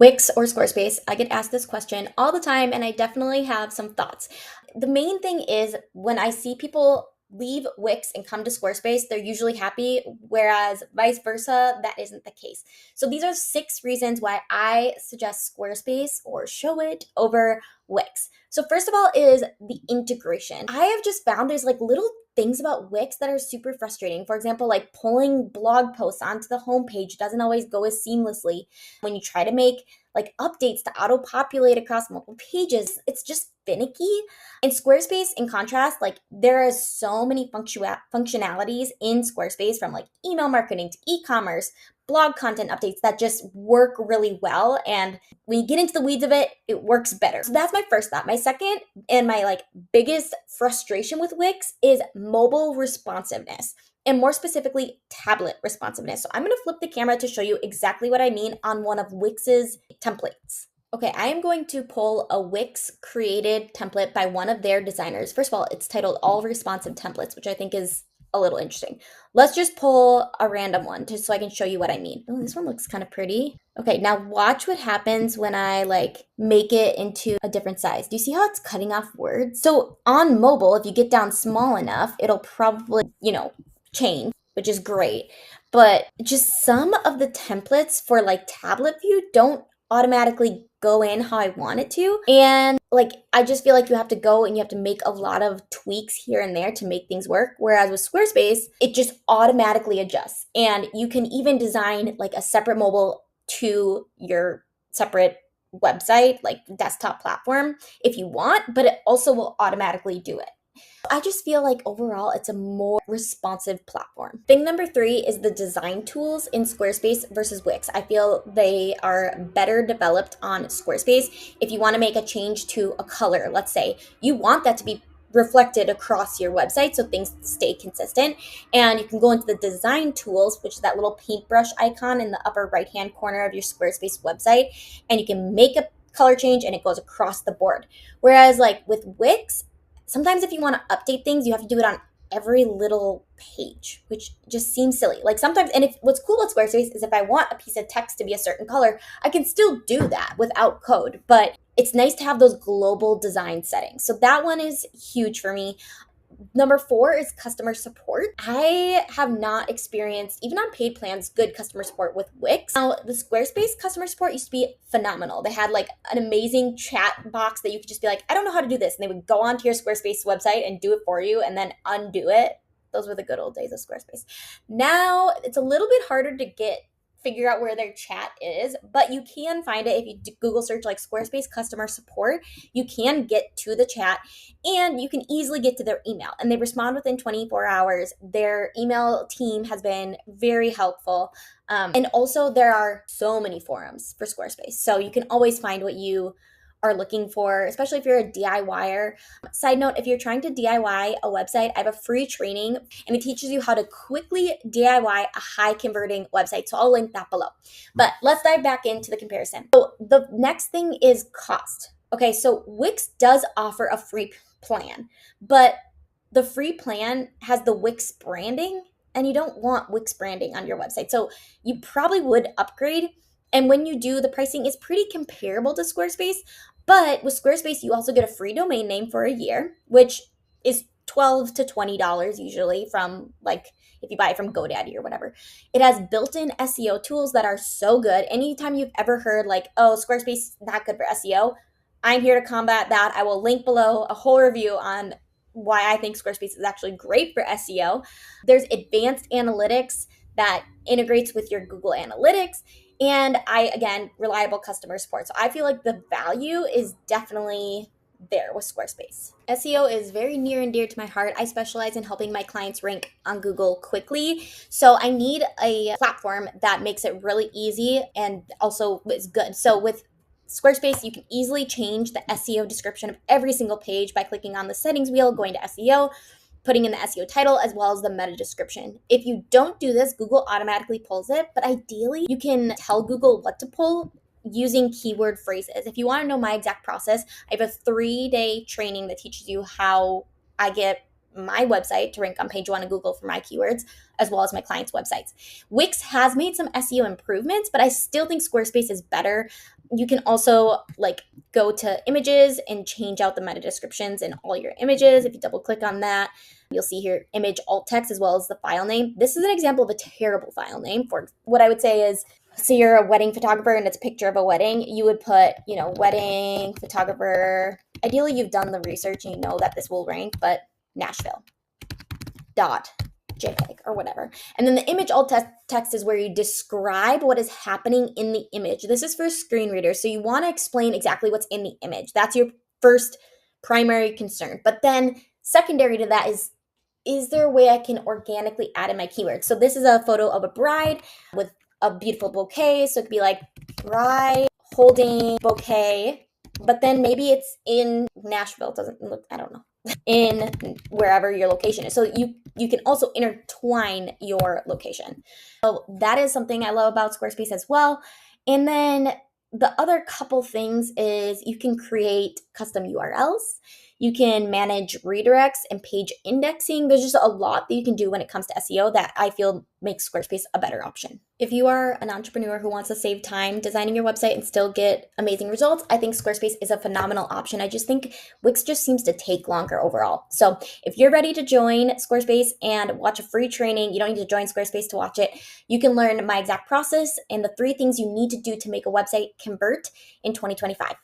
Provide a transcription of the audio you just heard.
Wix or Squarespace? I get asked this question all the time, and I definitely have some thoughts. The main thing is when I see people leave Wix and come to Squarespace, they're usually happy, whereas vice versa, that isn't the case. So these are 6 reasons why I suggest Squarespace or Show It over Wix. So first of all is the integration. I have just found there's like little things about Wix that are super frustrating. For example, like pulling blog posts onto the homepage doesn't always go as seamlessly. When you try to make like updates to auto populate across multiple pages, it's just finicky. In Squarespace, in contrast, like there are so many functionalities in Squarespace, from like email marketing to e-commerce, blog content updates, that just work really well. And when you get into the weeds of it, it works better. So that's my first thought. My second and my like biggest frustration with Wix is mobile responsiveness, and more specifically, tablet responsiveness. So I'm going to flip the camera to show you exactly what I mean on one of Wix's templates. Okay, I am going to pull a Wix created template by one of their designers. First of all, it's titled All Responsive Templates, which I think is a little interesting. Let's just pull a random one just so I can show you what I mean. Oh, this one looks kind of pretty. Okay, now watch what happens when I like make it into a different size. Do you see how it's cutting off words? So on mobile, if you get down small enough, it'll probably, change, which is great. But just some of the templates for like tablet view don't automatically go in how I want it to. And like, I just feel like you have to go and you have to make a lot of tweaks here and there to make things work. Whereas with Squarespace, it just automatically adjusts. And you can even design like a separate mobile to your separate website, like desktop platform if you want, but it also will automatically do it. I just feel like overall it's a more responsive platform. Thing number 3 is the design tools in Squarespace versus Wix. I feel they are better developed on Squarespace. If you want to make a change to a color, let's say, you want that to be reflected across your website so things stay consistent. And you can go into the design tools, which is that little paintbrush icon in the upper right-hand corner of your Squarespace website, and you can make a color change and it goes across the board. Whereas like with Wix, sometimes if you want to update things, you have to do it on every little page, which just seems silly. Like sometimes, and if what's cool about Squarespace is if I want a piece of text to be a certain color, I can still do that without code, but it's nice to have those global design settings. So that one is huge for me. Number 4 is customer support. I have not experienced, even on paid plans, good customer support with Wix. Now, the Squarespace customer support used to be phenomenal. They had like an amazing chat box that you could just be like, I don't know how to do this. And they would go onto your Squarespace website and do it for you and then undo it. Those were the good old days of Squarespace. Now, it's a little bit harder to figure out where their chat is, but you can find it if you Google search like Squarespace customer support. You can get to the chat and you can easily get to their email, and they respond within 24 hours. Their email team has been very helpful. And also there are so many forums for Squarespace. So you can always find what you are looking for, especially if you're a DIYer. Side note, if you're trying to DIY a website, I have a free training and it teaches you how to quickly DIY a high converting website. So I'll link that below. But let's dive back into the comparison. So the next thing is cost. Okay, so Wix does offer a free plan, but the free plan has the Wix branding, and you don't want Wix branding on your website. So you probably would upgrade. And when you do, the pricing is pretty comparable to Squarespace. But with Squarespace, you also get a free domain name for a year, which is $12 to $20 usually, from like if you buy it from GoDaddy or whatever. It has built-in SEO tools that are so good. Anytime you've ever heard like, oh, Squarespace is not good for SEO, I'm here to combat that. I will link below a whole review on why I think Squarespace is actually great for SEO. There's advanced analytics that integrates with your Google Analytics. And again, reliable customer support. So I feel like the value is definitely there with Squarespace. SEO is very near and dear to my heart. I specialize in helping my clients rank on Google quickly. So I need a platform that makes it really easy and also is good. So with Squarespace, you can easily change the SEO description of every single page by clicking on the settings wheel, going to SEO, putting in the SEO title as well as the meta description. If you don't do this, Google automatically pulls it, but ideally you can tell Google what to pull using keyword phrases. If you want to know my exact process, I have a 3-day training that teaches you how I get my website to rank on page 1 of Google for my keywords, as well as my clients' websites. Wix has made some SEO improvements, but I still think Squarespace is better. You can also like go to images and change out the meta descriptions in all your images. If you double click on that, you'll see here image alt text as well as the file name. This is an example of a terrible file name. For what I would say is, so you're a wedding photographer and it's a picture of a wedding, you would put, wedding photographer. Ideally, you've done the research and you know that this will rank, but Nashville dot JPEG or whatever. And then the image alt text is where you describe what is happening in the image. This is for screen readers. So you want to explain exactly what's in the image. That's your first primary concern. But then secondary to that is there a way I can organically add in my keywords? So this is a photo of a bride with a beautiful bouquet. So it could be like bride holding bouquet, but then maybe it's in Nashville. It doesn't look, I don't know, in wherever your location is. So you can also intertwine your location. So that is something I love about Squarespace as well. And then the other couple things is you can create custom URLs. You can manage redirects and page indexing. There's just a lot that you can do when it comes to SEO that I feel makes Squarespace a better option. If you are an entrepreneur who wants to save time designing your website and still get amazing results, I think Squarespace is a phenomenal option. I just think Wix just seems to take longer overall. So if you're ready to join Squarespace and watch a free training, you don't need to join Squarespace to watch it. You can learn my exact process and the 3 things you need to do to make a website convert in 2025.